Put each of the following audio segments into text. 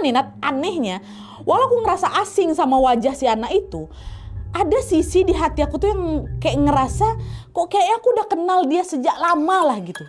Cuma nih Nat, anehnya, walau aku ngerasa asing sama wajah si anak itu, ada sisi di hati aku tuh yang kayak ngerasa kok kayak aku udah kenal dia sejak lama lah gitu.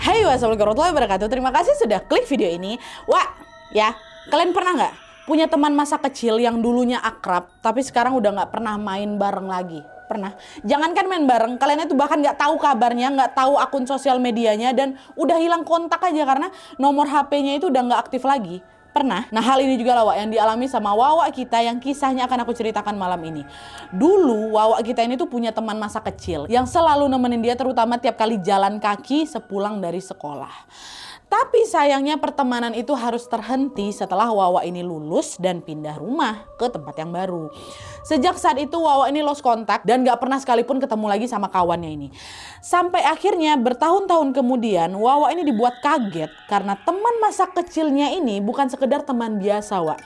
Hai, wassalamualaikum warahmatullahi wabarakatuh. Terima kasih sudah klik video ini. Wah, ya, kalian pernah nggak punya teman masa kecil yang dulunya akrab, tapi sekarang udah nggak pernah main bareng lagi? Pernah? Jangankan main bareng, kalian itu bahkan nggak tahu kabarnya, nggak tahu akun sosial medianya, dan udah hilang kontak aja karena nomor HP-nya itu udah nggak aktif lagi. Pernah? Nah, hal ini juga lah Wak yang dialami sama Wawa kita yang kisahnya akan aku ceritakan malam ini. Dulu Wawa kita ini tuh punya teman masa kecil yang selalu nemenin dia, terutama tiap kali jalan kaki sepulang dari sekolah. Tapi sayangnya pertemanan itu harus terhenti setelah Wawa ini lulus dan pindah rumah ke tempat yang baru. Sejak saat itu Wawa ini lost kontak dan gak pernah sekalipun ketemu lagi sama kawannya ini. Sampai akhirnya bertahun-tahun kemudian Wawa ini dibuat kaget karena teman masa kecilnya ini bukan sekedar teman biasa, Wak.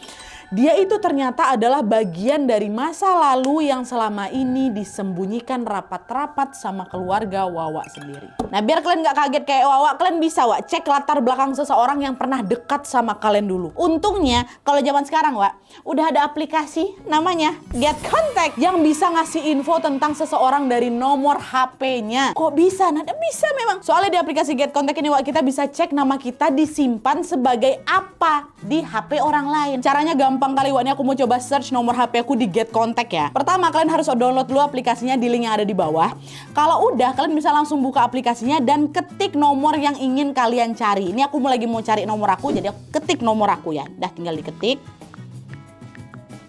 Dia itu ternyata adalah bagian dari masa lalu yang selama ini disembunyikan rapat-rapat sama keluarga Wawa sendiri. Nah, biar kalian gak kaget kayak Wawa, kalian bisa Wak cek latar belakang seseorang yang pernah dekat sama kalian dulu. Untungnya kalau zaman sekarang Wak, udah ada aplikasi namanya Get Contact yang bisa ngasih info tentang seseorang dari nomor HP-nya. Kok bisa? Nah, bisa memang. Soalnya di aplikasi Get Contact ini Wak, kita bisa cek nama kita disimpan sebagai apa di HP orang lain. Caranya gampang kali Wak, ini aku mau coba search nomor HP aku di Get Contact ya. Pertama kalian harus download dulu aplikasinya di link yang ada di bawah. Kalau udah, kalian bisa langsung buka aplikasinya dan ketik nomor yang ingin kalian cari. Ini aku lagi mau cari nomor aku, jadi aku ketik nomor aku ya. Dah, tinggal diketik.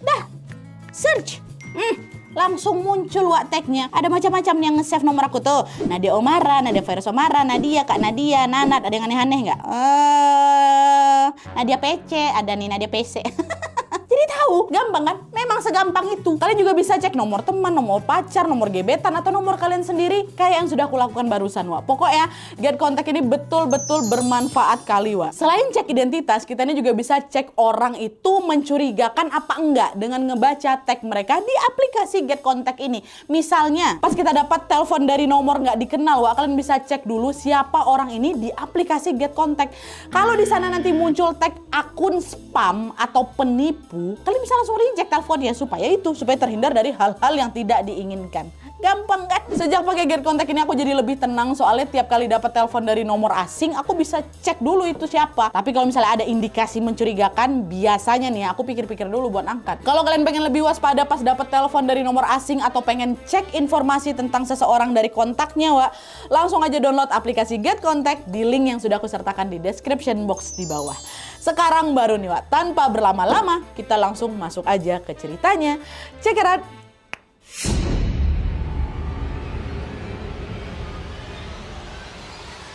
Dah, search. Langsung muncul Wak tagnya. Ada macam-macam yang nge-save nomor aku tuh. Nadia Omara, Nadia Virus Omara, Nadia, Kak Nadia, Nanat. Ada yang aneh-aneh nggak? Nadia PC, ada nih Nadia PC. Jadi tahu, gampang kan? Memang segampang itu. Kalian juga bisa cek nomor teman, nomor pacar, nomor gebetan, atau nomor kalian sendiri kayak yang sudah aku lakukan barusan, Wak. Pokoknya Get Contact ini betul-betul bermanfaat kali, Wak. Selain cek identitas, kita ini juga bisa cek orang itu mencurigakan apa enggak dengan ngebaca tag mereka di aplikasi Get Contact ini. Misalnya, pas kita dapat telepon dari nomor nggak dikenal, Wak, kalian bisa cek dulu siapa orang ini di aplikasi Get Contact. Kalau di sana nanti muncul tag akun spam atau penipu, kalian bisa langsung reject teleponnya supaya terhindar dari hal-hal yang tidak diinginkan. Gampang kan? Sejak pakai Get Contact ini aku jadi lebih tenang, soalnya tiap kali dapat telepon dari nomor asing aku bisa cek dulu itu siapa. Tapi kalau misalnya ada indikasi mencurigakan, biasanya nih aku pikir-pikir dulu buat angkat. Kalau kalian pengen lebih waspada pas dapat telepon dari nomor asing atau pengen cek informasi tentang seseorang dari kontaknya, Wak, langsung aja download aplikasi Get Contact di link yang sudah aku sertakan di description box di bawah. Sekarang baru nih Wak, tanpa berlama-lama kita langsung masuk aja ke ceritanya. Check it out.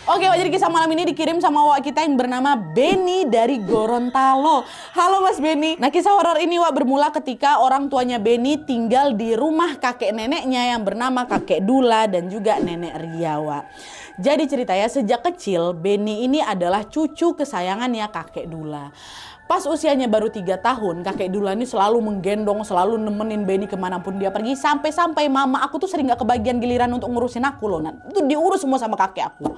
Oke Wak, jadi kisah malam ini dikirim sama Wak kita yang bernama Benny dari Gorontalo. Halo Mas Benny. Nah, kisah horor ini Wak bermula ketika orang tuanya Benny tinggal di rumah kakek neneknya yang bernama kakek Dula dan juga nenek Ria, Wak. Jadi ceritanya sejak kecil Benny ini adalah cucu kesayangannya kakek Dula. Pas usianya baru 3 tahun, kakek Dula ini selalu menggendong, selalu nemenin Benny kemanapun dia pergi. Sampai-sampai mama aku tuh sering gak kebagian giliran untuk ngurusin aku loh. Nah, itu diurus semua sama kakek aku.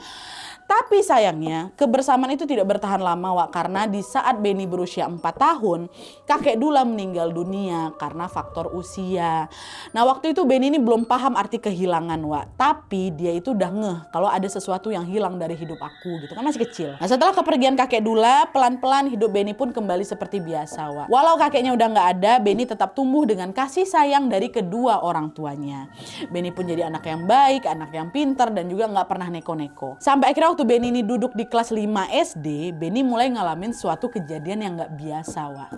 Tapi sayangnya kebersamaan itu tidak bertahan lama Wak, karena di saat Benny berusia 4 tahun kakek Dula meninggal dunia karena faktor usia. Nah, waktu itu Benny ini belum paham arti kehilangan Wak, tapi dia itu udah ngeh kalau ada sesuatu yang hilang dari hidup aku gitu kan, masih kecil. Nah, setelah kepergian kakek Dula, pelan-pelan hidup Benny pun kembali seperti biasa Wak. Walau kakeknya udah nggak ada, Benny tetap tumbuh dengan kasih sayang dari kedua orang tuanya. Benny pun jadi anak yang baik, anak yang pintar dan juga nggak pernah neko-neko. Sampai akhirnya waktu Benny ini duduk di kelas 5 SD, Benny mulai ngalamin suatu kejadian yang gak biasa Wak.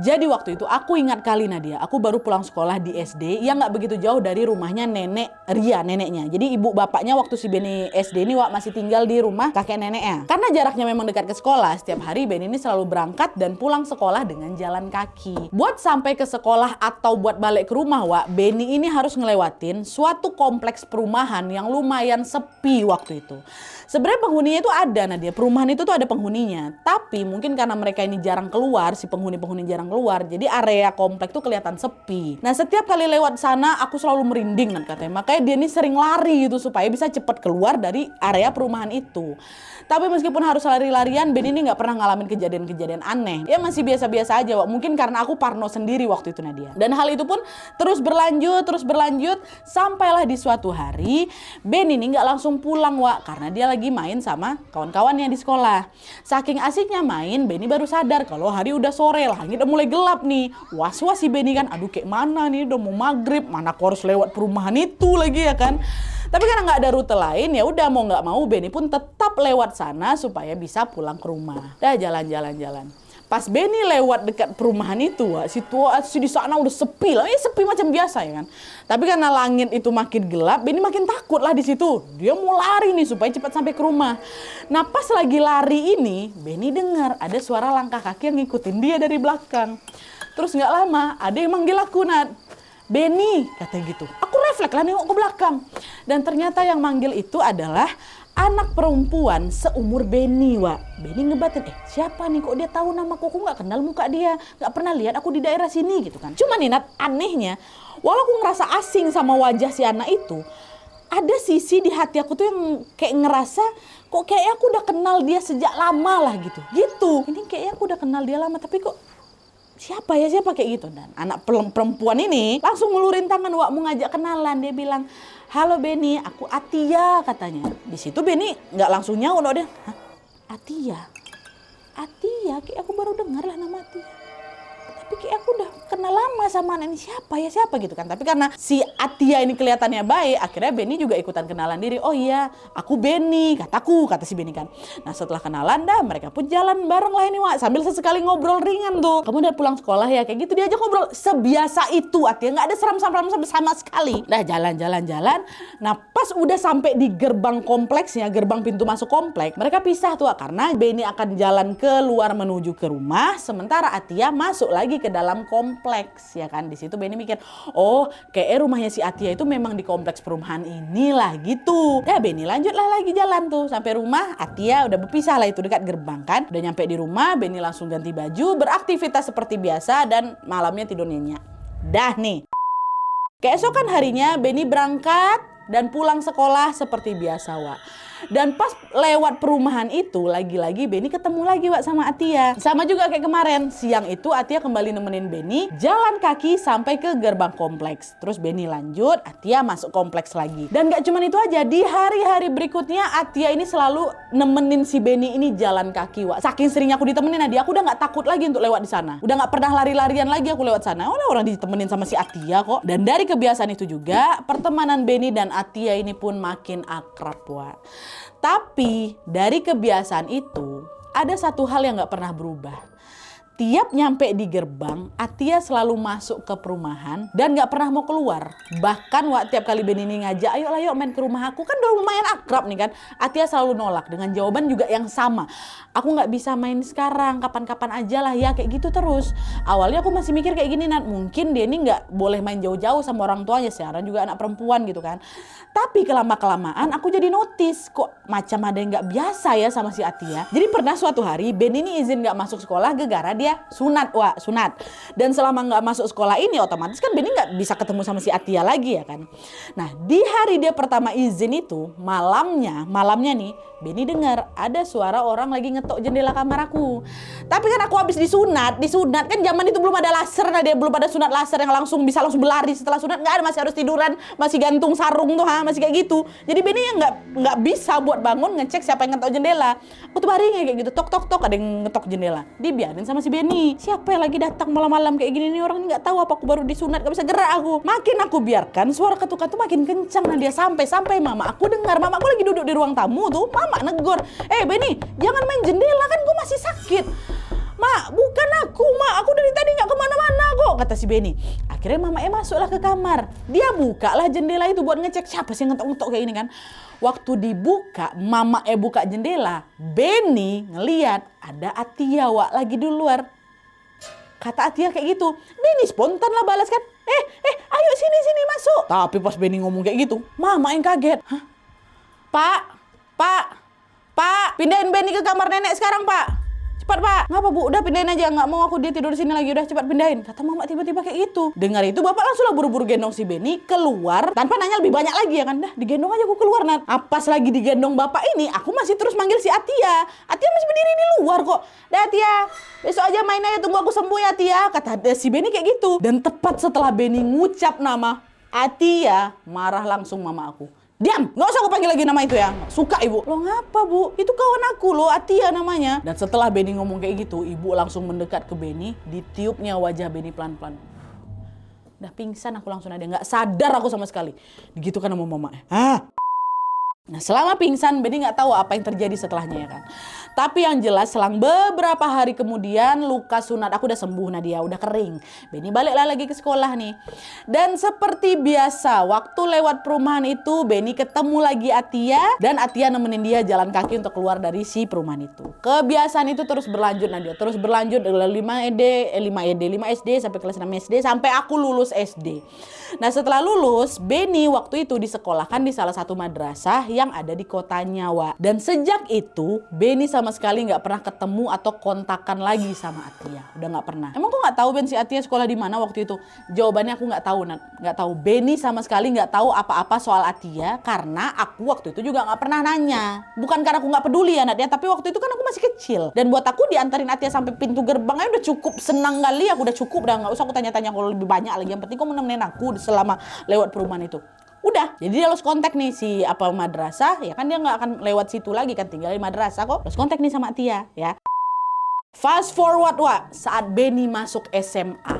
Jadi waktu itu aku ingat kali Nadia, aku baru pulang sekolah di SD yang gak begitu jauh dari rumahnya nenek Ria, neneknya. Jadi ibu bapaknya waktu si Benny SD ini Wak masih tinggal di rumah kakek neneknya. Karena jaraknya memang dekat ke sekolah, setiap hari Benny ini selalu berangkat dan pulang sekolah dengan jalan kaki. Buat sampai ke sekolah atau buat balik ke rumah Wak, Benny ini harus ngelewatin suatu kompleks perumahan yang lumayan sepi waktu itu. Sebenarnya penghuninya itu ada Nadia, perumahan itu tuh ada penghuninya. Tapi mungkin karena mereka ini jarang keluar, si penghuni-penghuni jarang keluar, jadi area komplek tuh kelihatan sepi. Nah setiap kali lewat sana aku selalu merinding kan katanya. Makanya dia ini sering lari gitu supaya bisa cepat keluar dari area perumahan itu. Tapi meskipun harus lari-larian, Ben ini nggak pernah ngalamin kejadian-kejadian aneh. Dia masih biasa-biasa aja, Wak. Mungkin karena aku parno sendiri waktu itu Nadia. Dan hal itu pun terus berlanjut, sampailah di suatu hari Ben ini nggak langsung pulang, Wak, karena dia lagi main sama kawan-kawannya di sekolah. Saking asiknya main, Benny baru sadar kalau hari udah sore, langit udah mulai gelap nih. Was-was si Benny kan, aduh kayak mana nih, udah mau maghrib, mana aku harus lewat perumahan itu lagi ya kan. Tapi karena nggak ada rute lain, ya udah mau nggak mau Benny pun tetap lewat sana supaya bisa pulang ke rumah. Dah jalan. Pas Benny lewat dekat perumahan itu, situasi di sana udah sepi lah, sepi macam biasa ya kan. Tapi karena langit itu makin gelap, Benny makin takut lah di situ. Dia mau lari nih supaya cepat sampai ke rumah. Nah pas lagi lari ini, Benny dengar ada suara langkah kaki yang ngikutin dia dari belakang. Terus nggak lama ada yang manggil aku, Nat. Benny, katanya gitu. Aku refleks lah nengok ke belakang. Dan ternyata yang manggil itu adalah anak perempuan seumur Benny, Wak. Benny ngebatin, siapa nih, kok dia tahu namaku? Aku nggak kenal muka dia, nggak pernah lihat aku di daerah sini gitu kan. Cuma nih Nat, anehnya, walau aku ngerasa asing sama wajah si anak itu, ada sisi di hati aku tuh yang kayak ngerasa, kok kayaknya aku udah kenal dia sejak lama lah gitu. Ini kayaknya aku udah kenal dia lama, tapi kok siapa kayak gitu. Dan anak perempuan ini langsung ngulurin tangan, Wak, mau ngajak kenalan. Dia bilang, halo Benny, aku Atia katanya. Di situ Benny nggak langsung nyaut dia. Hah? Atia, kayak aku baru dengar lah nama Atia. Tapi kayak aku udah kenal lama sama anak ini, siapa gitu kan. Tapi karena si Atia ini kelihatannya baik, akhirnya Benny juga ikutan kenalan diri. Oh iya, aku Benny, kata si Benny kan. Nah setelah kenalan dah, mereka pun jalan bareng lah ini, Wak, sambil sesekali ngobrol ringan tuh. Kamu udah pulang sekolah ya, kayak gitu diajak ngobrol sebiasa itu. Atia nggak ada seram-seram sama sekali. Dah jalan. Nah pas udah sampai di gerbang kompleksnya, gerbang pintu masuk komplek, mereka pisah tuh, Wak, karena Benny akan jalan keluar menuju ke rumah, sementara Atia masuk lagi ke dalam kompleks ya kan. Di situ Benny mikir, oh kayak rumahnya si Atia itu memang di kompleks perumahan inilah gitu. Ya Benny lanjutlah lagi jalan tuh sampai rumah. Atia udah berpisah lah itu dekat gerbang kan. Udah nyampe di rumah, Benny langsung ganti baju, beraktivitas seperti biasa dan malamnya tidur nyenyak. Dah nih. Keesokan harinya Benny berangkat dan pulang sekolah seperti biasa, Wak. Dan pas lewat perumahan itu, lagi-lagi Benny ketemu lagi, Wak, sama Atia. Sama juga kayak kemarin, siang itu Atia kembali nemenin Benny jalan kaki sampai ke gerbang kompleks. Terus Benny lanjut, Atia masuk kompleks lagi. Dan gak cuma itu aja, di hari-hari berikutnya Atia ini selalu nemenin si Benny ini jalan kaki, Wak. Saking seringnya aku ditemenin Nadia, aku udah gak takut lagi untuk lewat di sana. Udah gak pernah lari-larian lagi aku lewat sana. Orang ditemenin sama si Atia kok. Dan dari kebiasaan itu juga, pertemanan Benny dan Atia ini pun makin akrab, Wak. Tapi dari kebiasaan itu ada satu hal yang gak pernah berubah. Tiap nyampe di gerbang, Atia selalu masuk ke perumahan dan gak pernah mau keluar. Bahkan tiap kali Benny ini ngajak, ayo main ke rumah aku, kan udah lumayan akrab nih kan. Atia selalu nolak dengan jawaban juga yang sama. Aku gak bisa main sekarang, kapan-kapan aja lah ya, kayak gitu terus. Awalnya aku masih mikir kayak gini, Nat, mungkin dia ini gak boleh main jauh-jauh sama orang tuanya, sekarang juga anak perempuan gitu kan. Tapi kelama-kelamaan aku jadi notice, kok macam ada yang gak biasa ya sama si Atia. Jadi pernah suatu hari Benny ini izin gak masuk sekolah gara-gara dia sunat. Dan selama nggak masuk sekolah ini otomatis kan Benny nggak bisa ketemu sama si Atia lagi ya kan. Nah di hari dia pertama izin itu malamnya nih Benny dengar ada suara orang lagi ngetok jendela kamar aku. Tapi kan aku habis disunat kan zaman itu belum ada laser, belum ada sunat laser yang langsung berlari setelah sunat, nggak ada, masih harus tiduran, masih gantung sarung tuh, masih kayak gitu. Jadi Benny yang nggak bisa buat bangun ngecek siapa yang ngetok jendela. Aku tuh baringnya kayak gitu, tok ada yang ngetok jendela, dibiarin sama si Benny. Siapa yang lagi datang malam-malam kayak gini nih, orang nggak tahu apa aku baru disunat, nggak bisa gerak aku. Makin aku biarkan suara ketukan tuh makin kencang, dia sampai mama aku dengar. Mama aku lagi duduk di ruang tamu tuh, mama negor, Benny jangan main jendela, kan gue masih sakit. Mak, bukan aku dari tadi nggak kemana-mana kok, kata si Benny. Akhirnya mama masuklah ke kamar, dia buka lah jendela itu buat ngecek siapa sih yang ngetok-ngetok kayak ini kan. Waktu dibuka, mama buka jendela, Benny ngeliat ada Atia, Wak, lagi di luar. Kata Atia kayak gitu, Benny spontan lah balas kan, ayo sini masuk. Tapi pas Benny ngomong kayak gitu, mama yang kaget. Hah? Pak, pindahin Benny ke kamar nenek sekarang, Pak. Cepat, Pak. Ngapa, Bu? Udah pindahin aja. Nggak mau aku dia tidur di sini lagi. Udah cepat pindahin. Kata mama tiba-tiba kayak gitu. Dengar itu bapak langsung lah buru-buru gendong si Benny keluar tanpa nanya lebih banyak lagi ya kan. Dah digendong aja aku keluar, Nat. Pas lagi digendong bapak ini, aku masih terus manggil si Atia. Atia masih berdiri di luar kok. Dah Atia, besok aja main aja, tunggu aku sembuh ya Atia. Kata si Benny kayak gitu. Dan tepat setelah Benny ngucap nama Atia, marah langsung mama aku. Diam, nggak usah aku panggil lagi nama itu ya. Suka ibu. Loh ngapa bu? Itu kawan aku loh, Atia namanya. Dan setelah Benny ngomong kayak gitu, ibu langsung mendekat ke Benny, ditiupnya wajah Benny pelan-pelan. Udah pingsan aku langsung ada, nggak sadar aku sama sekali. Begitu kan sama mama. Nah selama pingsan Benny nggak tahu apa yang terjadi setelahnya ya kan. Tapi yang jelas selang beberapa hari kemudian luka sunat aku udah sembuh Nadia, udah kering. Benny baliklah lagi ke sekolah nih. Dan seperti biasa waktu lewat perumahan itu Benny ketemu lagi Atia. Dan Atia nemenin dia jalan kaki untuk keluar dari si perumahan itu. Kebiasaan itu terus berlanjut Nadia. Terus berlanjut dari 5 SD sampai kelas 6 SD sampai aku lulus SD. Nah setelah lulus Benny waktu itu disekolahkan di salah satu madrasah yang ada di kotanya, Wak. Dan sejak itu Benny sama sekali nggak pernah ketemu atau kontakan lagi sama Atia. Udah nggak pernah. Emang kok nggak tahu Ben si Atia sekolah di mana waktu itu? Jawabannya aku nggak tahu, Nat. Nggak tahu. Benny sama sekali nggak tahu apa-apa soal Atia karena aku waktu itu juga nggak pernah nanya. Bukan karena aku nggak peduli ya, Nat ya, tapi waktu itu kan aku masih kecil. Dan buat aku diantarin Atia sampai pintu gerbang aja udah cukup senang kali. Aku udah cukup, udah nggak usah aku tanya-tanya kalau lebih banyak lagi. Yang penting kau menemenin aku selama lewat perumahan itu. Udah, jadi dia harus kontak nih si madrasah, ya kan dia nggak akan lewat situ lagi kan, tinggal di madrasah kok. Terus kontak nih sama Atia, ya. Fast forward, Wak, saat Benny masuk SMA.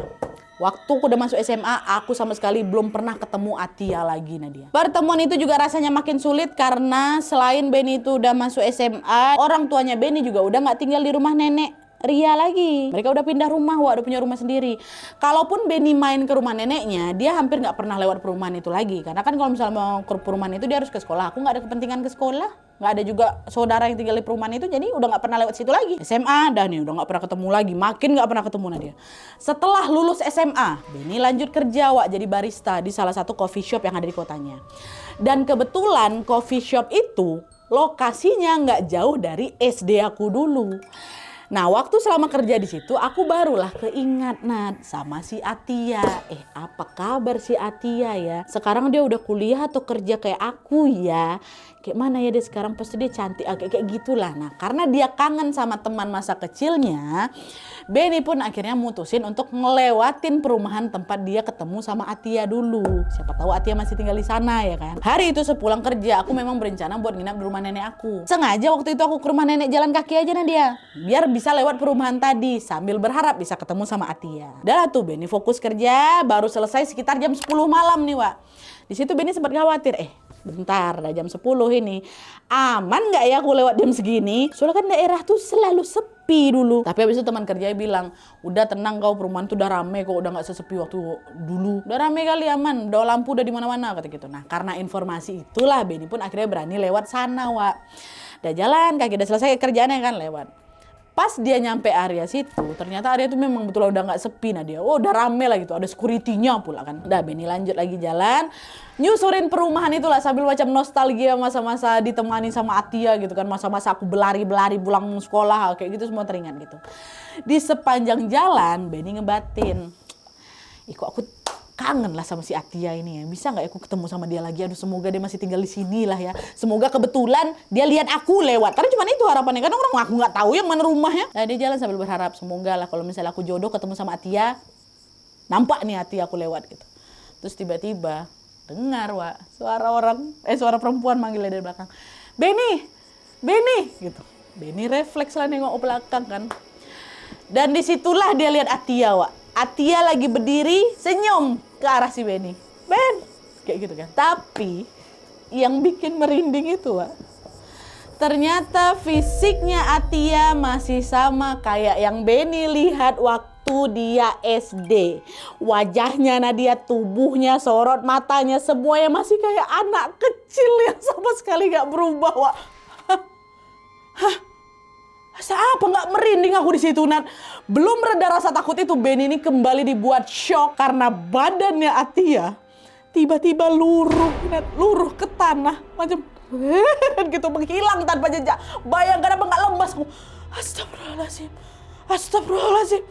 Waktu aku udah masuk SMA, aku sama sekali belum pernah ketemu Atia lagi, Nadia. Pertemuan itu juga rasanya makin sulit karena selain Benny itu udah masuk SMA, orang tuanya Benny juga udah nggak tinggal di rumah nenek Ria lagi. Mereka udah pindah rumah, Wak, udah punya rumah sendiri. Kalaupun Benny main ke rumah neneknya, dia hampir nggak pernah lewat perumahan itu lagi. Karena kan kalau misalnya mau ke perumahan itu dia harus ke sekolah. Aku nggak ada kepentingan ke sekolah. Nggak ada juga saudara yang tinggal di perumahan itu, jadi udah nggak pernah lewat situ lagi. SMA dah nih, udah nggak pernah ketemu lagi. Makin nggak pernah ketemu Nadia. Setelah lulus SMA, Benny lanjut kerja, Wak, jadi barista di salah satu coffee shop yang ada di kotanya. Dan kebetulan coffee shop itu lokasinya nggak jauh dari SD aku dulu. Nah, waktu selama kerja di situ, aku barulah keingat, Nat, sama si Atia. Apa kabar si Atia ya? Sekarang dia udah kuliah atau kerja kayak aku ya? Kayak mana ya dia sekarang? Pasti dia cantik, kayak gitulah. Nah, karena dia kangen sama teman masa kecilnya, Benny pun akhirnya mutusin untuk ngelewatin perumahan tempat dia ketemu sama Atia dulu. Siapa tahu Atia masih tinggal di sana ya kan? Hari itu sepulang kerja, aku memang berencana buat nginap di rumah nenek aku. Sengaja waktu itu aku ke rumah nenek jalan kaki aja Nadia, biar bisa lewat perumahan tadi sambil berharap bisa ketemu sama Atia. Dah tuh Benny fokus kerja, baru selesai sekitar jam 10 malam nih, Wak. Di situ Benny sempat khawatir, bentar, udah jam 10 ini. Aman nggak ya aku lewat jam segini? Soalnya kan daerah tuh selalu sepi dulu. Tapi habis itu teman kerjanya bilang, udah tenang kau, perumahan tuh udah rame kok, udah nggak sesepi waktu dulu. Udah rame kali, aman, udah lampu udah di mana-mana kata gitu. Nah karena informasi itulah Benny pun akhirnya berani lewat sana, Wak. Udah jalan kaki, udah selesai kerjaannya kan lewat. Pas dia nyampe area situ, ternyata area itu memang betul udah nggak sepi Nadia. Oh udah rame lah gitu, ada security-nya pula kan. Udah Benny lanjut lagi jalan, nyusurin perumahan itulah sambil macam nostalgia masa-masa ditemani sama Atia gitu kan. Masa-masa aku belari-belari pulang sekolah, kayak gitu semua teringat gitu. Di sepanjang jalan Benny ngebatin, kok aku kangen lah sama si Atia ini ya. Bisa nggak ya aku ketemu sama dia lagi? Aduh semoga dia masih tinggal di sini lah ya. Semoga kebetulan dia lihat aku lewat. Karena cuma itu harapannya. Karena orang aku nggak tahu yang mana rumahnya. Nah dia jalan sambil berharap semoga lah kalau misalnya aku jodoh ketemu sama Atia, nampak nih Atia aku lewat gitu. Terus tiba-tiba dengar, Wak, suara perempuan manggilnya dari belakang. Benny, Benny gitu. Benny refleks lah nengok ke belakang kan. Dan disitulah dia lihat Atia, Wak. Atia lagi berdiri senyum ke arah si Benny. Ben, kayak gitu kan. Tapi yang bikin merinding itu, Wak, ternyata fisiknya Atia masih sama kayak yang Benny lihat waktu dia SD. Wajahnya Nadia, tubuhnya, sorot matanya, semuanya masih kayak anak kecil yang sama sekali gak berubah, Wak. Apa nggak merinding aku di situ, Nat? Belum reda rasa takut itu, Benny ini kembali dibuat shock karena badannya Atia tiba-tiba luruh, Nat, luruh ke tanah macam gitu menghilang tanpa jejak. Bayangkan apa nggak lemas aku. Astagfirullahaladzim. Astagfirullahaladzim.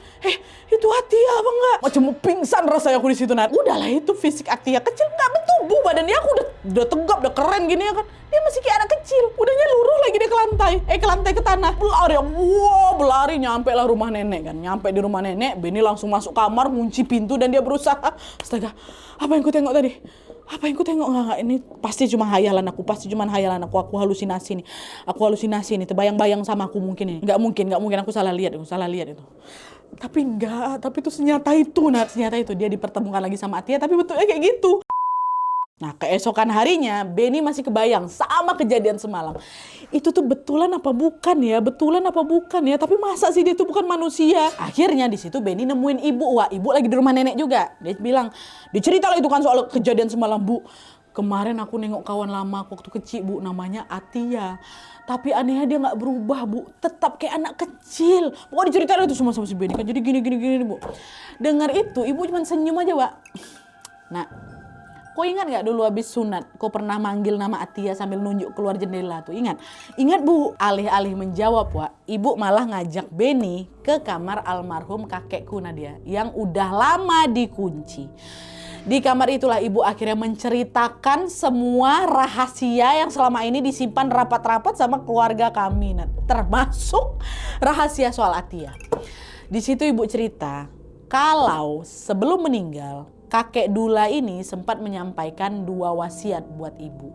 Itu Atia apa enggak? Macam mau pingsan rasanya aku di situ, Nat. Udahlah, itu fisik Atia kecil, nggak bertubuh badannya. Aku udah tegap, udah keren gini ya kan. Dia masih kayak anak kecil. Udahnya luruh lagi dia ke lantai, ke tanah. Berlari nyampe lah rumah nenek kan. Nyampe di rumah nenek, Benny langsung masuk kamar, ngunci pintu dan dia berusaha. Astaga, apa yang ku tengok tadi? Apa yang ku tengok? Nggak, ini pasti cuma hayalan aku, aku halusinasi nih, terbayang-bayang sama aku mungkin ini. Nggak mungkin aku salah lihat itu. Tapi itu senyata itu, Nat, dia dipertemukan lagi sama Atia, tapi betulnya kayak gitu. Nah, keesokan harinya, Benny masih kebayang sama kejadian semalam. Itu tuh betulan apa bukan ya? Tapi masa sih dia tuh bukan manusia? Akhirnya di situ Benny nemuin ibu. Wah, ibu lagi di rumah nenek juga. Dia bilang, dicerita lah itu kan soal kejadian semalam, Bu. Kemarin aku nengok kawan lama waktu kecil, Bu, namanya Atia. Tapi anehnya dia nggak berubah, Bu. Tetap kayak anak kecil. Pokoknya diceritain itu semua sama si Benny kan. Jadi gini, Bu. Dengar itu, ibu cuma senyum aja, Pak. Nah, kau ingat gak dulu habis sunat, kau pernah manggil nama Atia sambil nunjuk keluar jendela tuh? Ingat, Bu. Alih-alih menjawab, Wak, ibu malah ngajak Benny ke kamar almarhum kakekku Nadia yang udah lama dikunci. Di kamar itulah ibu akhirnya menceritakan semua rahasia yang selama ini disimpan rapat-rapat sama keluarga kami, termasuk rahasia soal Atia. Di situ ibu cerita kalau sebelum meninggal, kakek Dula ini sempat menyampaikan 2 wasiat buat ibu.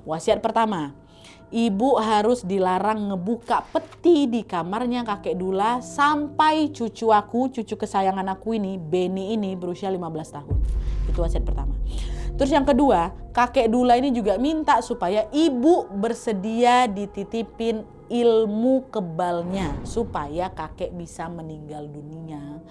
Wasiat pertama, ibu harus dilarang ngebuka peti di kamarnya kakek Dula sampai cucu kesayangan aku ini, Benny ini berusia 15 tahun. Itu wasiat pertama. Terus yang kedua, kakek Dula ini juga minta supaya ibu bersedia dititipin ilmu kebalnya supaya kakek bisa meninggal dunia.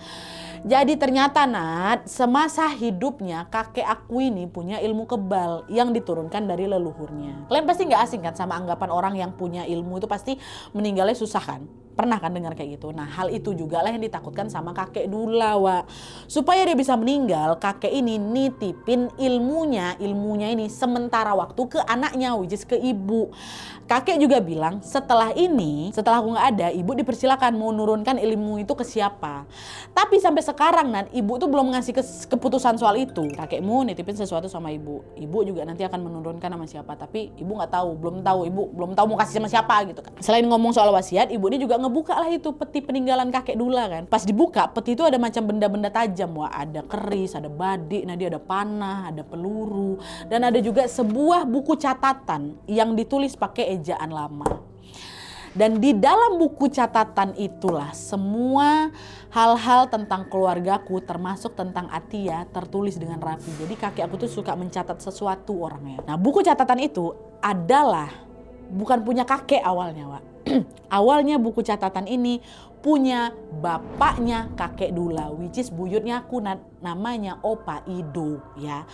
Jadi ternyata, Nat, semasa hidupnya kakek aku ini punya ilmu kebal yang diturunkan dari leluhurnya. Kalian pasti nggak asing kan sama anggapan orang yang punya ilmu itu pasti meninggalnya susah kan? Pernah kan dengar kayak gitu? Nah, hal itu juga lah yang ditakutkan sama kakek Dula, Wak. Supaya dia bisa meninggal, kakek ini nitipin ilmunya ini sementara waktu ke anaknya, which is ke ibu. Kakek juga bilang setelah aku nggak ada, ibu dipersilakan mau nurunkan ilmu itu ke siapa. Tapi sampai sekarang, Nat, ibu tuh belum ngasih keputusan soal itu. Kakekmu nitipin sesuatu sama ibu. Ibu juga nanti akan menurunkan sama siapa. Tapi ibu nggak tahu, ibu belum tahu mau kasih sama siapa gitu kan. Selain ngomong soal wasiat, ibu ini juga ngebuka lah itu peti peninggalan kakek Dula kan. Pas dibuka, peti itu ada macam benda-benda tajam. Wah, ada keris, ada badik, ada panah, ada peluru. Dan ada juga sebuah buku catatan yang ditulis pakai ejaan lama. Dan di dalam buku catatan itulah semua hal-hal tentang keluargaku termasuk tentang Atia tertulis dengan rapi. Jadi kakek aku tuh suka mencatat sesuatu orangnya. Nah, buku catatan itu adalah bukan punya kakek awalnya, Wak. Awalnya buku catatan ini punya bapaknya kakek Dula, which is buyutnya aku, namanya Opa Ido ya.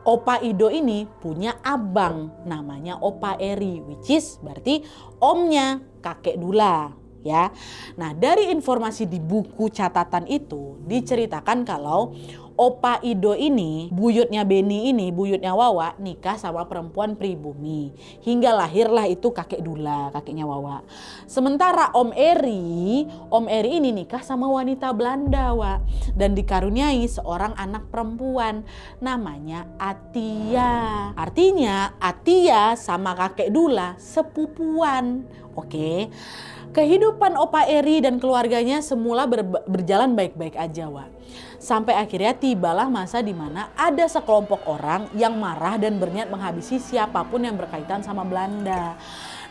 Opa Ido ini punya abang namanya Opa Eri, which is berarti omnya kakek Dula ya. Nah, dari informasi di buku catatan itu diceritakan kalau Opa Ido ini, buyutnya Benny ini, buyutnya Wawa nikah sama perempuan pribumi. Hingga lahirlah itu kakek Dula, kakeknya Wawa. Sementara Om Eri ini nikah sama wanita Belanda, Wak. Dan dikaruniai seorang anak perempuan namanya Atia. Artinya Atia sama kakek Dula sepupuan. Oke. Kehidupan Opa Eri dan keluarganya semula berjalan baik-baik aja, Wak. Sampai akhirnya tibalah masa di mana ada sekelompok orang yang marah dan berniat menghabisi siapapun yang berkaitan sama Belanda.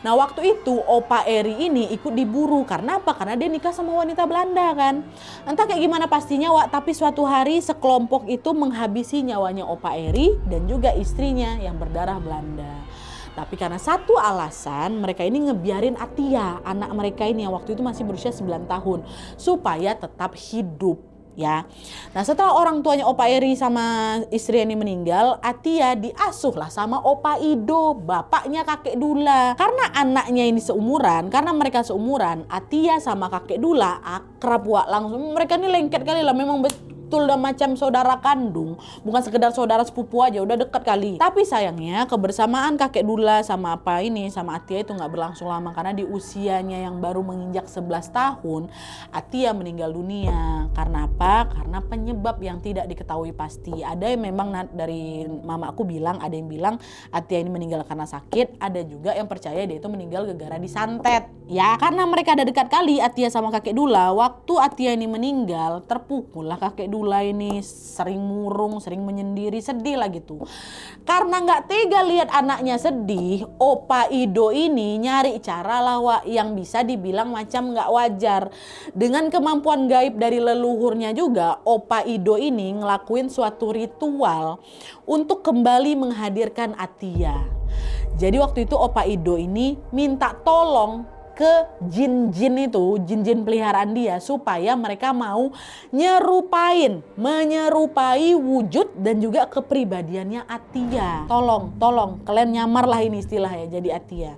Nah, waktu itu Opa Eri ini ikut diburu. Karena apa? Karena dia nikah sama wanita Belanda kan. Entah kayak gimana pastinya, Wak, tapi suatu hari sekelompok itu menghabisi nyawanya Opa Eri dan juga istrinya yang berdarah Belanda. Tapi karena satu alasan, mereka ini ngebiarin Atia, anak mereka ini yang waktu itu masih berusia 9 tahun, supaya tetap hidup. Ya, nah setelah orang tuanya Opa Eri sama istri ini meninggal, Atia diasuh lah sama Opa Ido, bapaknya kakek Dula. Karena anaknya ini karena mereka seumuran, Atia sama kakek Dula akrab, Wak. Langsung mereka ini lengket kali lah, memang betul udah macam saudara kandung, bukan sekedar saudara sepupu aja, udah dekat kali. Tapi sayangnya kebersamaan kakek Dula sama sama Atia itu nggak berlangsung lama, karena di usianya yang baru menginjak 11 tahun Atia meninggal dunia. Karena apa? Karena penyebab yang tidak diketahui pasti. Ada yang memang dari mama aku bilang, ada yang bilang Atia ini meninggal karena sakit, ada juga yang percaya dia itu meninggal gara-gara disantet. Ya, karena mereka ada dekat kali Atia sama kakek Dula, waktu Atia ini meninggal terpukul lah kakek Dula ini, sering murung, sering menyendiri, sedih lah gitu. Karena nggak tega lihat anaknya sedih, Opa Ido ini nyari cara lah Wak, yang bisa dibilang macam nggak wajar. Dengan kemampuan gaib dari leluhurnya juga, Opa Ido ini ngelakuin suatu ritual untuk kembali menghadirkan Atia. Jadi waktu itu Opa Ido ini minta tolong ke jin-jin itu, jin-jin peliharaan dia, supaya mereka mau menyerupai wujud dan juga kepribadiannya Atia. Tolong, kalian nyamar lah ini istilahnya jadi Atia.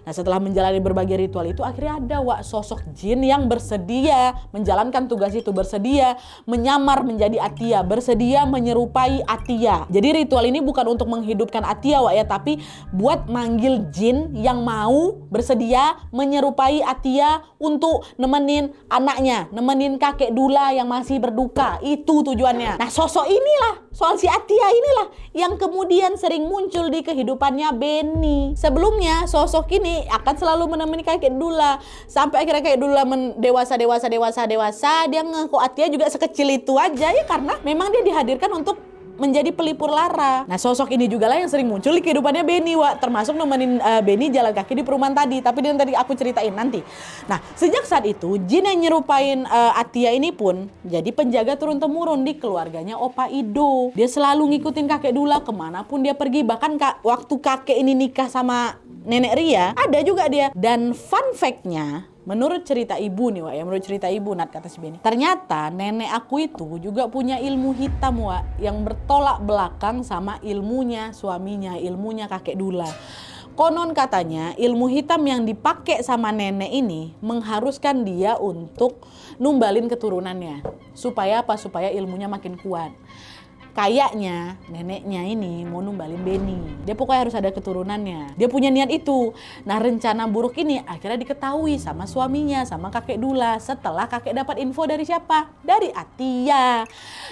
Nah, setelah menjalani berbagai ritual itu, akhirnya ada sosok jin yang bersedia menjalankan tugas itu, bersedia menyamar menjadi Atia, bersedia menyerupai Atia. Jadi ritual ini bukan untuk menghidupkan Atia ya, tapi buat manggil jin yang mau bersedia menyerupai Atia untuk nemenin anaknya, nemenin kakek Dula yang masih berduka. Itu tujuannya. Nah, sosok inilah, soal si Atia inilah yang kemudian sering muncul di kehidupannya Beni. Sebelumnya sosok ini akan selalu menemani kakek Dula sampai akhirnya kakek Dula dewasa, dia ngaku Atia juga sekecil itu aja ya, karena memang dia dihadirkan untuk menjadi pelipur lara. Nah, sosok ini juga lah yang sering muncul di kehidupannya Beni, termasuk nemenin Beni jalan kaki di perumahan tadi, tapi yang tadi aku ceritain nanti. Nah, sejak saat itu jin yang nyerupain Atia ini pun jadi penjaga turun-temurun di keluarganya Opa Ido. Dia selalu ngikutin kakek Dula kemanapun dia pergi, bahkan waktu kakek ini nikah sama Nenek Ria, ada juga dia. Dan fun fact-nya, menurut cerita ibu nih menurut cerita ibu Nat, kata si Beni, ternyata nenek aku itu juga punya ilmu hitam yang bertolak belakang sama ilmunya suaminya, ilmunya kakek Dula. Konon katanya ilmu hitam yang dipakai sama nenek ini mengharuskan dia untuk numbalin keturunannya. Supaya apa? Supaya ilmunya makin kuat. Kayaknya neneknya ini mau numbalin Beni. Dia pokoknya harus ada keturunannya. Dia punya niat itu. Nah, rencana buruk ini akhirnya diketahui sama suaminya, sama kakek Dula. Setelah kakek dapat info dari siapa? Dari Atia.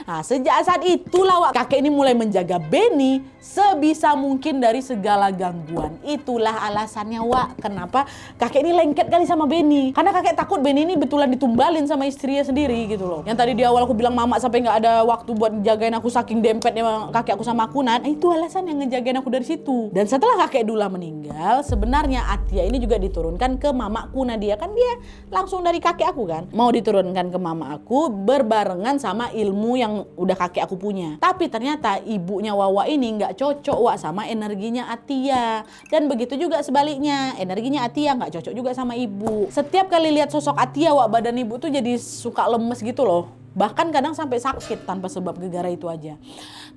Nah, sejak saat itulah kakek ini mulai menjaga Beni sebisa mungkin dari segala gangguan. Itulah alasannya kenapa kakek ini lengket kali sama Beni. Karena kakek takut Beni ini betulan ditumbalin sama istrinya sendiri gitu loh. Yang tadi di awal aku bilang mama sampai nggak ada waktu buat jagain aku saking dempetnya kakek aku sama aku, itu alasan yang ngejagain aku dari situ. Dan setelah kakek Dula meninggal, sebenarnya Atia ini juga diturunkan ke mamaku Nadia, kan dia langsung dari kakek aku kan, mau diturunkan ke mama aku berbarengan sama ilmu yang udah kakek aku punya. Tapi ternyata ibunya Wawa ini nggak cocok sama energinya Atia, dan begitu juga sebaliknya, energinya Atia nggak cocok juga sama ibu. Setiap kali lihat sosok Atia badan ibu tuh jadi suka lemes gitu loh. Bahkan kadang sampai sakit tanpa sebab gegara itu aja.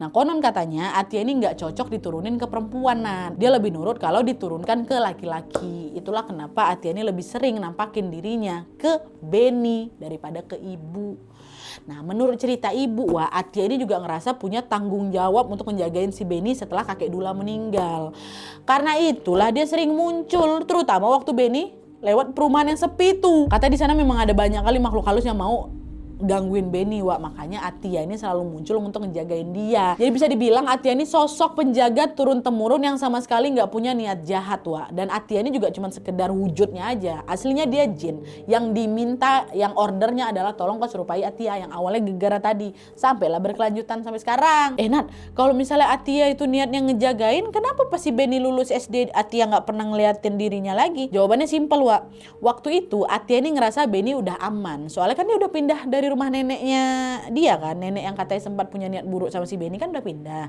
Nah, konon katanya Atia ini nggak cocok diturunin ke perempuan. Dia lebih nurut kalau diturunkan ke laki-laki. Itulah kenapa Atia ini lebih sering nampakin dirinya ke Beni daripada ke ibu. Nah, menurut cerita ibu, Atia ini juga ngerasa punya tanggung jawab untuk menjagain si Beni setelah kakek Dula meninggal. Karena itulah dia sering muncul, terutama waktu Beni lewat perumahan yang sepi tuh. Katanya di sana memang ada banyak kali makhluk halus yang mau gangguin Beni, makanya Atia ini selalu muncul untuk ngejagain dia. Jadi bisa dibilang Atia ini sosok penjaga turun-temurun yang sama sekali nggak punya niat jahat, Dan Atia ini juga cuma sekedar wujudnya aja. Aslinya dia jin yang diminta, yang ordernya adalah tolong kau serupai Atia yang awalnya gegara tadi, sampailah berkelanjutan sampai sekarang. Nat, kalau misalnya Atia itu niatnya ngejagain, kenapa pas si Beni lulus SD Atia nggak pernah ngeliatin dirinya lagi? Jawabannya simpel, Waktu itu Atia ini ngerasa Beni udah aman, soalnya kan dia udah pindah dari rumah neneknya dia kan, nenek yang katanya sempat punya niat buruk sama si Beni kan udah pindah.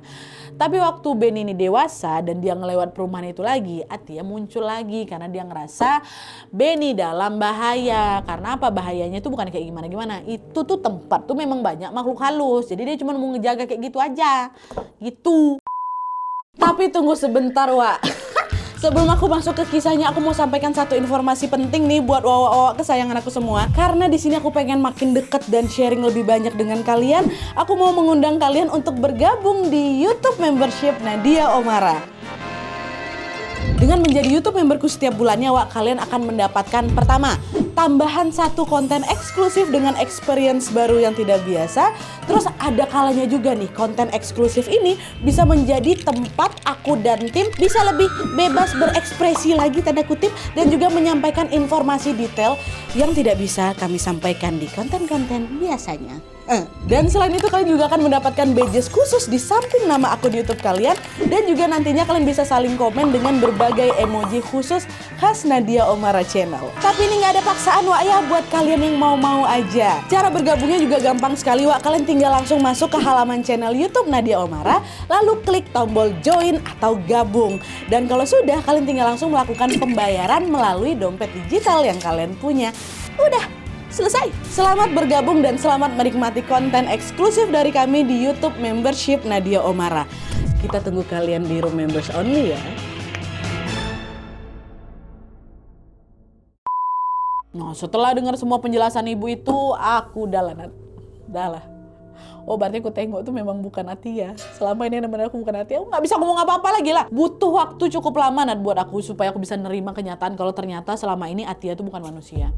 Tapi waktu Beni ini dewasa dan dia ngelewat perumahan itu lagi, Atia muncul lagi karena dia ngerasa Beni dalam bahaya. Karena apa bahayanya itu bukan kayak gimana-gimana, itu tuh tempat tuh memang banyak makhluk halus, jadi dia cuma mau ngejaga kayak gitu aja gitu. Tapi tunggu sebentar, Sebelum aku masuk ke kisahnya, aku mau sampaikan satu informasi penting nih buat wawa-wawa kesayangan aku semua. Karena di sini aku pengen makin deket dan sharing lebih banyak dengan kalian. Aku mau mengundang kalian untuk bergabung di YouTube membership Nadia Omara. Dengan menjadi YouTube memberku setiap bulannya, Wak, kalian akan mendapatkan pertama, tambahan satu konten eksklusif dengan experience baru yang tidak biasa. Terus ada kalanya juga nih, konten eksklusif ini bisa menjadi tempat aku dan tim bisa lebih bebas berekspresi lagi, tanda kutip, dan juga menyampaikan informasi detail yang tidak bisa kami sampaikan di konten-konten biasanya. Dan selain itu kalian juga akan mendapatkan badges khusus di samping nama akun YouTube kalian. Dan juga nantinya kalian bisa saling komen dengan berbagai emoji khusus khas Nadia Omara Channel. Tapi ini nggak ada paksaan, Wak, ya, buat kalian yang mau-mau aja. Cara bergabungnya juga gampang sekali, Wak. Kalian tinggal langsung masuk ke halaman channel YouTube Nadia Omara, lalu klik tombol join atau gabung. Dan kalau sudah, kalian tinggal langsung melakukan pembayaran melalui dompet digital yang kalian punya. Udah selesai. Selamat bergabung dan selamat menikmati konten eksklusif dari kami di YouTube membership Nadia Omara. Kita tunggu kalian di room members only ya. Nah, setelah dengar semua penjelasan ibu itu, aku dah lah. Oh, berarti aku tengok tuh memang bukan Atia. Selama ini benar aku bukan Atia. Aku nggak bisa ngomong apa-apa lagi lah. Butuh waktu cukup lama buat aku supaya aku bisa nerima kenyataan kalau ternyata selama ini Atia itu bukan manusia.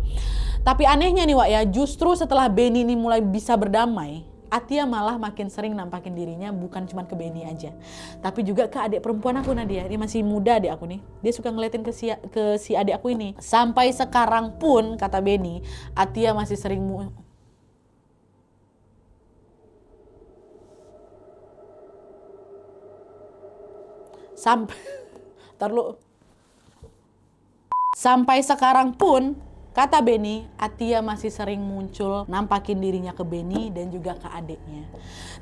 Tapi anehnya nih, Wak, ya, justru setelah Benny ini mulai bisa berdamai, Atia malah makin sering nampakin dirinya bukan cuma ke Benny aja, tapi juga ke adik perempuan aku, Nadia. Dia masih muda, adik aku nih. Dia suka ngeliatin ke si adik aku ini. Sampai sekarang pun, kata Benny, Atia masih sering Sampai sekarang pun, kata Benny, Atia masih sering muncul nampakin dirinya ke Benny dan juga ke adiknya.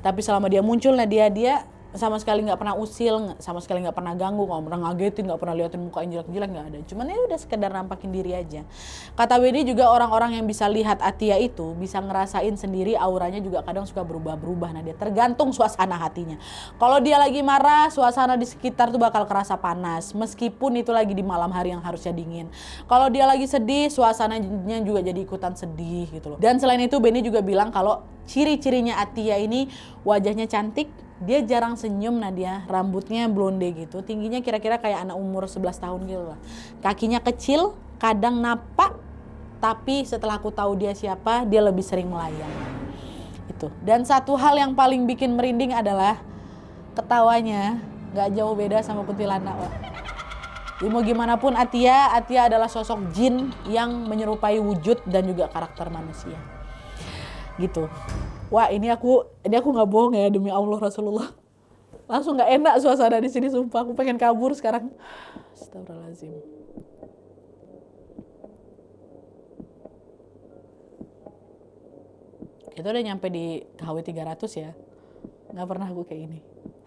Tapi selama dia muncul, dia sama sekali nggak pernah usil, sama sekali nggak pernah ganggu, nggak pernah ngagetin, nggak pernah liatin muka yang jelek-jelek, nggak ada. Cuman ya udah sekedar nampakin diri aja. Kata Benny juga orang-orang yang bisa lihat Atia itu bisa ngerasain sendiri auranya juga kadang suka berubah-berubah. Nah, dia tergantung suasana hatinya. Kalau dia lagi marah, suasana di sekitar tuh bakal kerasa panas, meskipun itu lagi di malam hari yang harusnya dingin. Kalau dia lagi sedih, suasananya juga jadi ikutan sedih gitu loh. Dan selain itu Benny juga bilang kalau ciri-cirinya Atia ini wajahnya cantik, dia jarang senyum, Nadia, rambutnya blonde gitu, tingginya kira-kira kayak anak umur 11 tahun gitu lah. Kakinya kecil, kadang napak, tapi setelah aku tahu dia siapa, dia lebih sering melayang. Itu. Dan satu hal yang paling bikin merinding adalah ketawanya gak jauh beda sama kuntilanak, Wak. Mau gimana pun Atia adalah sosok jin yang menyerupai wujud dan juga karakter manusia. Gitu. Wah, ini aku nggak bohong ya, demi Allah Rasulullah. Langsung nggak enak suasana di sini, sumpah. Aku pengen kabur sekarang. Astagfirullahaladzim. Itu udah nyampe di KHW 300 ya. Nggak pernah aku kayak ini.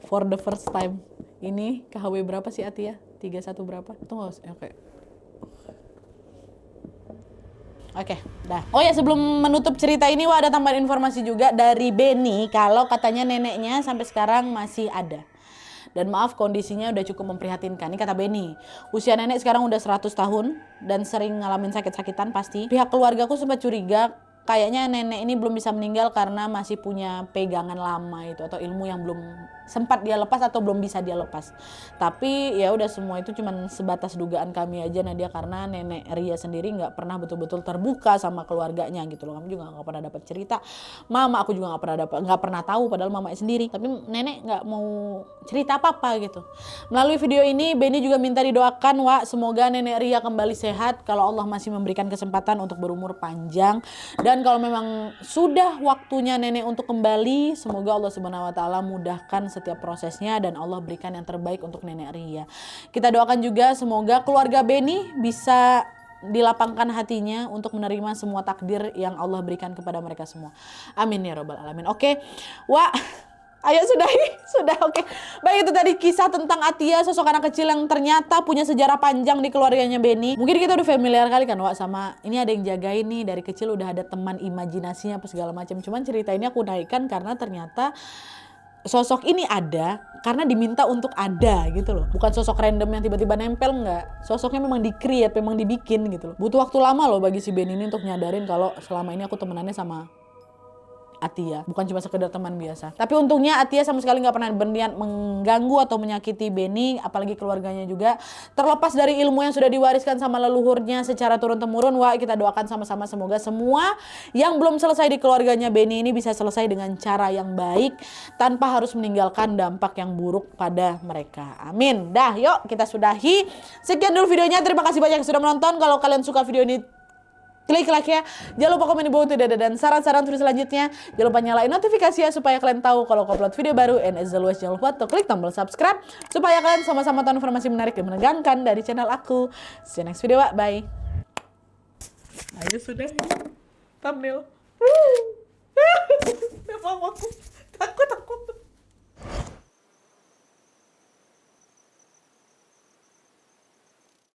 For the first time. Ini KHW berapa sih, Atia? 31 berapa? Tunggu, oke. Oke, dah. Oh ya, sebelum menutup cerita ini, Wah, ada tambahan informasi juga dari Benny kalau katanya neneknya sampai sekarang masih ada. Dan maaf, kondisinya udah cukup memprihatinkan. Ini kata Benny, usia nenek sekarang udah 100 tahun dan sering ngalamin sakit-sakitan pasti. Pihak keluargaku sempat curiga kayaknya nenek ini belum bisa meninggal karena masih punya pegangan lama itu atau ilmu yang belum sempat dia lepas atau belum bisa dia lepas. Tapi ya udah, semua itu cuman sebatas dugaan kami aja, Nadia, karena nenek Ria sendiri nggak pernah betul-betul terbuka sama keluarganya gitu loh. Kami juga nggak pernah dapat cerita. Mama aku juga nggak pernah tahu, padahal mamanya sendiri. Tapi nenek nggak mau cerita apa-apa gitu. Melalui video ini Benny juga minta didoakan, Wak, semoga nenek Ria kembali sehat kalau Allah masih memberikan kesempatan untuk berumur panjang. Dan kalau memang sudah waktunya nenek untuk kembali, semoga Allah Subhanahu wa taala mudahkan setiap prosesnya dan Allah berikan yang terbaik untuk nenek Ria. Kita doakan juga semoga keluarga Benny bisa dilapangkan hatinya untuk menerima semua takdir yang Allah berikan kepada mereka semua. Amin ya rabbal alamin. Oke. Wah, ayo sudah oke. Baik, itu tadi kisah tentang Atia, sosok anak kecil yang ternyata punya sejarah panjang di keluarganya Benny. Mungkin kita udah familiar kali kan, Wak, sama ini ada yang jagain nih dari kecil, udah ada teman imajinasinya apa segala macam. Cuman cerita ini aku naikkan karena ternyata sosok ini ada karena diminta untuk ada gitu loh. Bukan sosok random yang tiba-tiba nempel, enggak. Sosoknya memang di-create, memang dibikin gitu loh. Butuh waktu lama loh bagi si Ben ini untuk nyadarin kalau selama ini aku temenannya sama Atia, bukan cuma sekedar teman biasa. Tapi untungnya Atia sama sekali nggak pernah berniat mengganggu atau menyakiti Benny, apalagi keluarganya juga. Terlepas dari ilmu yang sudah diwariskan sama leluhurnya secara turun-temurun, wah kita doakan sama-sama semoga semua yang belum selesai di keluarganya Benny ini bisa selesai dengan cara yang baik tanpa harus meninggalkan dampak yang buruk pada mereka. Amin. Dah, yuk kita sudahi. Sekian dulu videonya. Terima kasih banyak yang sudah menonton. Kalau kalian suka video ini, klik like ya. Jangan lupa komen di bawah untuk dan saran-saran video selanjutnya. Jangan lupa nyalain notifikasi ya supaya kalian tahu kalau aku upload video baru. And as always, jangan lupa untuk klik tombol subscribe supaya kalian sama-sama tahu informasi menarik dan menegangkan dari channel aku. See you next video, bye. Ayo sudah. Thumbnail. Aku